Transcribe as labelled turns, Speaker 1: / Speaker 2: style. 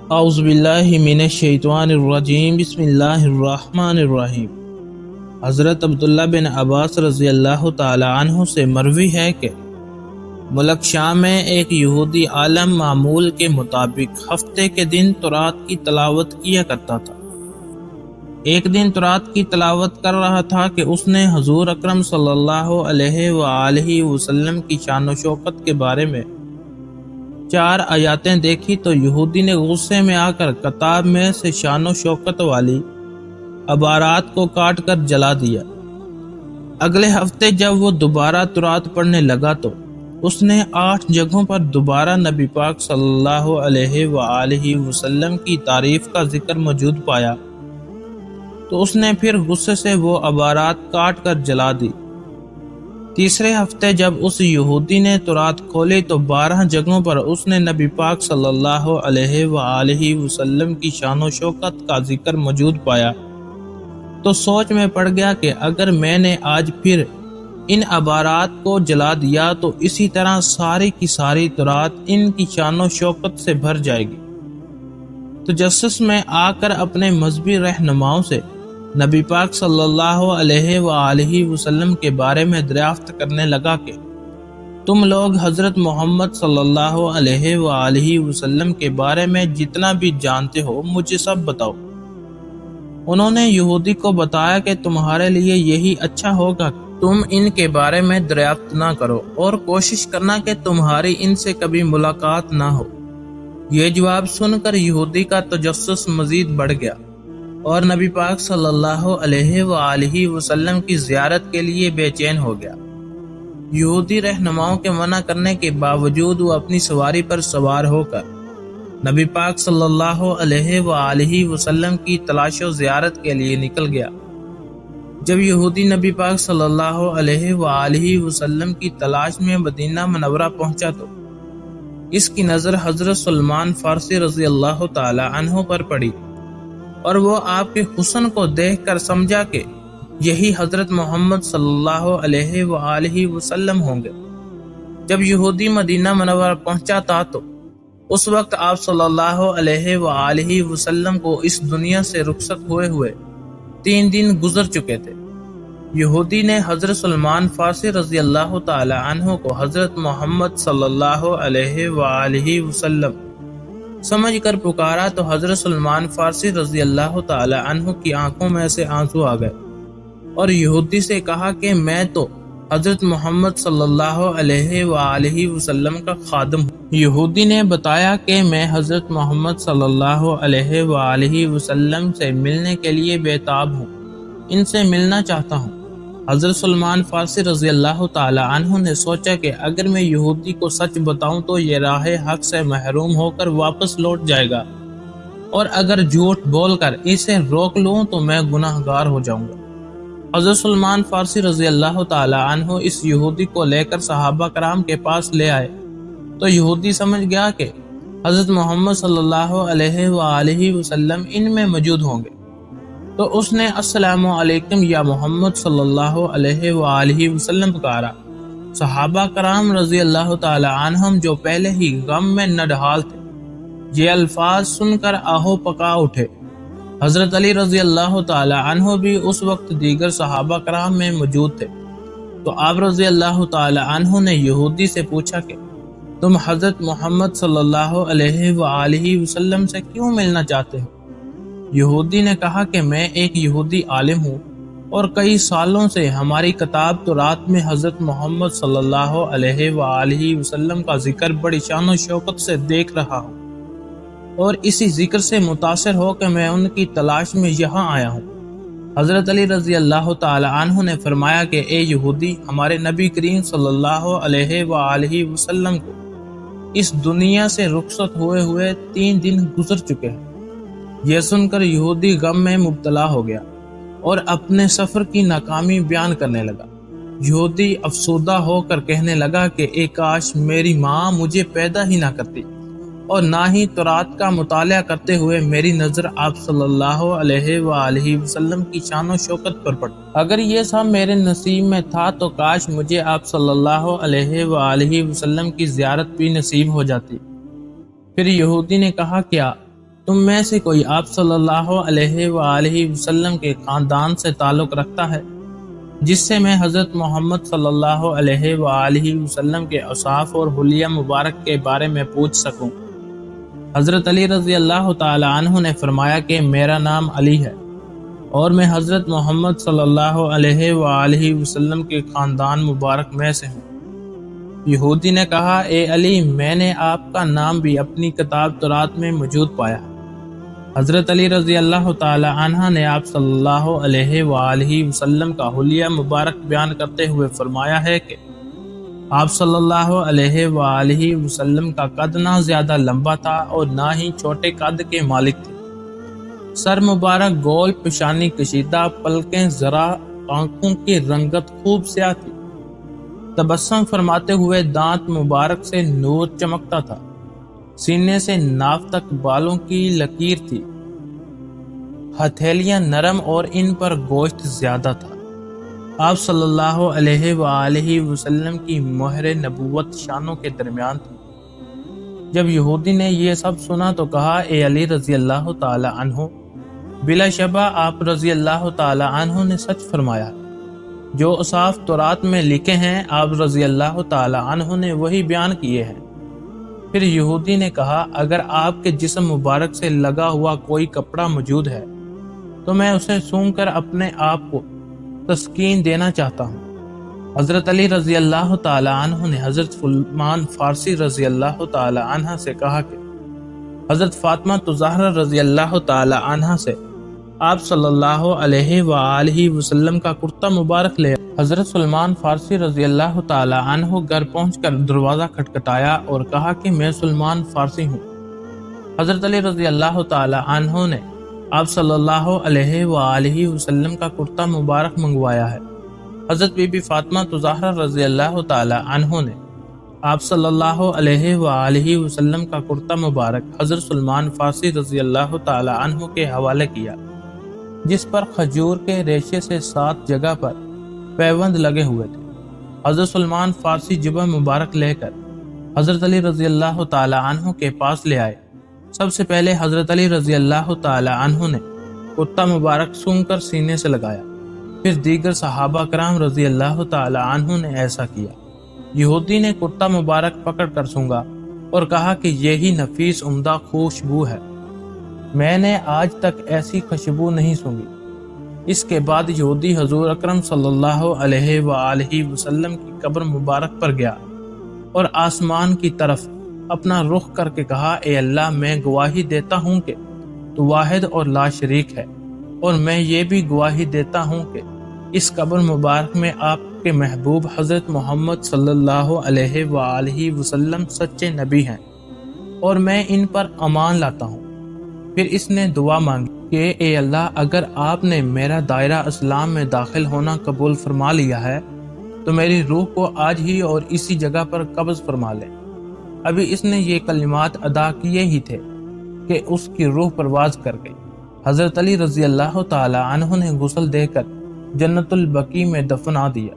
Speaker 1: اعوذ باللہ من الشیطان الرجیم بسم اللہ الرحمن الرحیم۔ حضرت عبداللہ بن عباس رضی اللہ تعالی عنہ سے مروی ہے کہ ملک شام میں ایک یہودی عالم معمول کے مطابق ہفتے کے دن تورات کی تلاوت کیا کرتا تھا۔ ایک دن تورات کی تلاوت کر رہا تھا کہ اس نے حضور اکرم صلی اللہ علیہ وآلہ وسلم کی شان و شوکت کے بارے میں 4 آیاتیں دیکھی تو یہودی نے غصے میں آ کر کتاب میں سے شان و شوکت والی عبارات کو کاٹ کر جلا دیا۔ اگلے ہفتے جب وہ دوبارہ تورات پڑھنے لگا تو اس نے 8 جگہوں پر دوبارہ نبی پاک صلی اللہ علیہ وآلہ وسلم کی تعریف کا ذکر موجود پایا تو اس نے پھر غصے سے وہ عبارات کاٹ کر جلا دی۔ تیسرے ہفتے جب اس یہودی نے تورات کھولی تو 12 جگہوں پر اس نے نبی پاک صلی اللہ علیہ وآلہ وسلم کی شان و شوکت کا ذکر موجود پایا تو سوچ میں پڑ گیا کہ اگر میں نے آج پھر ان عبارات کو جلا دیا تو اسی طرح ساری کی ساری تورات ان کی شان و شوکت سے بھر جائے گی۔ تجسس میں آ کر اپنے مذہبی رہنماؤں سے نبی پاک صلی اللہ علیہ وآلہ وسلم کے بارے میں دریافت کرنے لگا کہ تم لوگ حضرت محمد صلی اللہ علیہ وآلہ وسلم کے بارے میں جتنا بھی جانتے ہو مجھے سب بتاؤ۔ انہوں نے یہودی کو بتایا کہ تمہارے لیے یہی اچھا ہوگا کہ تم ان کے بارے میں دریافت نہ کرو اور کوشش کرنا کہ تمہاری ان سے کبھی ملاقات نہ ہو۔ یہ جواب سن کر یہودی کا تجسس مزید بڑھ گیا اور نبی پاک صلی اللہ علیہ وآلہ وسلم کی زیارت کے لیے بے چین ہو گیا۔ یہودی رہنماؤں کے منع کرنے کے باوجود وہ اپنی سواری پر سوار ہو کر نبی پاک صلی اللہ علیہ وآلہ وسلم کی تلاش و زیارت کے لیے نکل گیا۔ جب یہودی نبی پاک صلی اللہ علیہ وآلہ وسلم کی تلاش میں مدینہ منورہ پہنچا تو اس کی نظر حضرت سلمان فارسی رضی اللہ تعالی عنہ پر پڑی اور وہ آپ کے حسن کو دیکھ کر سمجھا کہ یہی حضرت محمد صلی اللہ علیہ وآلہ وسلم ہوں گے۔ جب یہودی مدینہ منورہ پہنچا تھا تو اس وقت آپ صلی اللہ علیہ وآلہ وسلم کو اس دنیا سے رخصت ہوئے 3 دن گزر چکے تھے۔ یہودی نے حضرت سلمان فارسی رضی اللہ تعالی عنہ کو حضرت محمد صلی اللہ علیہ وآلہ وسلم سمجھ کر پکارا تو حضرت سلمان فارسی رضی اللہ تعالی عنہ کی آنکھوں میں سے آنسو آ گئے اور یہودی سے کہا کہ میں تو حضرت محمد صلی اللہ علیہ وآلہ وسلم کا خادم ہوں۔ یہودی نے بتایا کہ میں حضرت محمد صلی اللہ علیہ وآلہ وسلم سے ملنے کے لیے بےتاب ہوں، ان سے ملنا چاہتا ہوں۔ حضرت سلمان فارسی رضی اللہ تعالی عنہ نے سوچا کہ اگر میں یہودی کو سچ بتاؤں تو یہ راہ حق سے محروم ہو کر واپس لوٹ جائے گا اور اگر جھوٹ بول کر اسے روک لوں تو میں گناہ گار ہو جاؤں گا۔ حضرت سلمان فارسی رضی اللہ تعالی عنہ اس یہودی کو لے کر صحابہ کرام کے پاس لے آئے تو یہودی سمجھ گیا کہ حضرت محمد صلی اللہ علیہ وآلہ وسلم ان میں موجود ہوں گے تو اس نے السلام علیکم یا محمد صلی اللہ علیہ وآلہ وسلم پکارا۔ صحابہ کرام رضی اللہ تعالی عنہم جو پہلے ہی غم میں نڈھال تھے یہ الفاظ سن کر آہو پکا اٹھے۔ حضرت علی رضی اللہ تعالی عنہ بھی اس وقت دیگر صحابہ کرام میں موجود تھے تو آپ رضی اللہ تعالی عنہ نے یہودی سے پوچھا کہ تم حضرت محمد صلی اللہ علیہ وآلہ وسلم سے کیوں ملنا چاہتے ہو؟ یہودی نے کہا کہ میں ایک یہودی عالم ہوں اور کئی سالوں سے ہماری کتاب تورات میں حضرت محمد صلی اللہ علیہ وآلہ وسلم کا ذکر بڑی شان و شوکت سے دیکھ رہا ہوں اور اسی ذکر سے متاثر ہو کہ میں ان کی تلاش میں یہاں آیا ہوں۔ حضرت علی رضی اللہ تعالی عنہ نے فرمایا کہ اے یہودی، ہمارے نبی کریم صلی اللہ علیہ وآلہ وسلم کو اس دنیا سے رخصت ہوئے 3 دن گزر چکے ہیں۔ یہ سن کر یہودی غم میں مبتلا ہو گیا اور اپنے سفر کی ناکامی بیان کرنے لگا۔ یہودی افسردہ ہو کر کہنے لگا کہ اے کاش میری ماں مجھے پیدا ہی نہ کرتی اور نہ ہی تورات کا مطالعہ کرتے ہوئے میری نظر آپ صلی اللہ علیہ وآلہ وسلم کی شان و شوکت پر پڑتی۔ اگر یہ سب میرے نصیب میں تھا تو کاش مجھے آپ صلی اللہ علیہ وآلہ وسلم کی زیارت بھی نصیب ہو جاتی۔ پھر یہودی نے کہا کیا تم میں سے کوئی آپ صلی اللہ علیہ وآلہ وسلم کے خاندان سے تعلق رکھتا ہے جس سے میں حضرت محمد صلی اللہ علیہ وآلہ وسلم کے اوصاف اور حلیہ مبارک کے بارے میں پوچھ سکوں؟ حضرت علی رضی اللہ تعالی عنہ نے فرمایا کہ میرا نام علی ہے اور میں حضرت محمد صلی اللہ علیہ وآلہ وسلم کے خاندان مبارک میں سے ہوں۔ یہودی نے کہا، اے علی، میں نے آپ کا نام بھی اپنی کتاب تورات میں موجود پایا۔ حضرت علی رضی اللہ تعالی عنہ نے آپ صلی اللہ علیہ وآلہ وسلم کا حلیہ مبارک بیان کرتے ہوئے فرمایا ہے کہ آپ صلی اللہ علیہ وآلہ وسلم کا قد نہ زیادہ لمبا تھا اور نہ ہی چھوٹے قد کے مالک تھے۔ سر مبارک گول، پیشانی کشیدہ، پلکیں ذرا، آنکھوں کی رنگت خوب سیاہ تھی۔ تبسم فرماتے ہوئے دانت مبارک سے نور چمکتا تھا۔ سینے سے ناف تک بالوں کی لکیر تھی۔ ہتھیلیاں نرم اور ان پر گوشت زیادہ تھا۔ آپ صلی اللہ علیہ وآلہ وسلم کی مہر نبوت شانوں کے درمیان تھی۔ جب یہودی نے یہ سب سنا تو کہا، اے علی رضی اللہ تعالی عنہ، بلا شبہ آپ رضی اللہ تعالی عنہ نے سچ فرمایا۔ جو اوصاف تورات میں لکھے ہیں آپ رضی اللہ تعالی عنہ نے وہی بیان کیے ہیں۔ پھر یہودی نے کہا، اگر آپ کے جسم مبارک سے لگا ہوا کوئی کپڑا موجود ہے تو میں اسے سونگھ کر اپنے آپ کو تسکین دینا چاہتا ہوں۔ حضرت علی رضی اللہ تعالی عنہ نے حضرت سلمان فارسی رضی اللہ تعالی عنہ سے کہا کہ حضرت فاطمہ الزہرا رضی اللہ تعالی عنہ سے آپ صلی اللہ علیہ وآلہ وسلم کا کرتا مبارک لے۔ حضرت سلمان فارسی رضی اللہ تعالی عنہ گھر پہنچ کر دروازہ کھٹکھٹایا اور کہا کہ میں سلمان فارسی ہوں۔ حضرت علی رضی اللہ تعالی عنہ نے آپ صلی اللہ علیہ وآلہ وسلم کا کرتا مبارک منگوایا ہے۔ حضرت بی بی فاطمہ الزہرا رضی اللہ تعالی عنہ نے آپ صلی اللہ علیہ وآلہ وسلم کا کرتا مبارک حضرت سلمان فارسی رضی اللہ تعالی عنہ کے حوالے کیا، جس پر کھجور کے ریشے سے 7 جگہ پر پیوند لگے ہوئے تھے۔ حضرت سلمان فارسی جبہ مبارک لے کر حضرت علی رضی اللہ تعالی عنہ کے پاس لے آئے۔ سب سے پہلے حضرت علی رضی اللہ تعالی عنہ نے کرتا مبارک سونگھ کر سینے سے لگایا، پھر دیگر صحابہ کرام رضی اللہ تعالی عنہ نے ایسا کیا۔ یہودی نے کرتا مبارک پکڑ کر سونگا اور کہا کہ یہی نفیس عمدہ خوشبو ہے، میں نے آج تک ایسی خوشبو نہیں سونگی۔ اس کے بعد یہودی حضور اکرم صلی اللہ علیہ وآلہ وسلم کی قبر مبارک پر گیا اور آسمان کی طرف اپنا رخ کر کے کہا، اے اللہ، میں گواہی دیتا ہوں کہ تو واحد اور لا شریک ہے، اور میں یہ بھی گواہی دیتا ہوں کہ اس قبر مبارک میں آپ کے محبوب حضرت محمد صلی اللہ علیہ وآلہ وسلم سچے نبی ہیں، اور میں ان پر امان لاتا ہوں۔ پھر اس نے دعا مانگی کہ اے اللہ، اگر آپ نے میرا دائرہ اسلام میں داخل ہونا قبول فرما لیا ہے تو میری روح کو آج ہی اور اسی جگہ پر قبض فرما لے۔ ابھی اس نے یہ کلمات ادا کیے ہی تھے کہ اس کی روح پرواز کر گئی۔ حضرت علی رضی اللہ تعالی عنہ نے غسل دے کر جنت البقیع میں دفنا دیا۔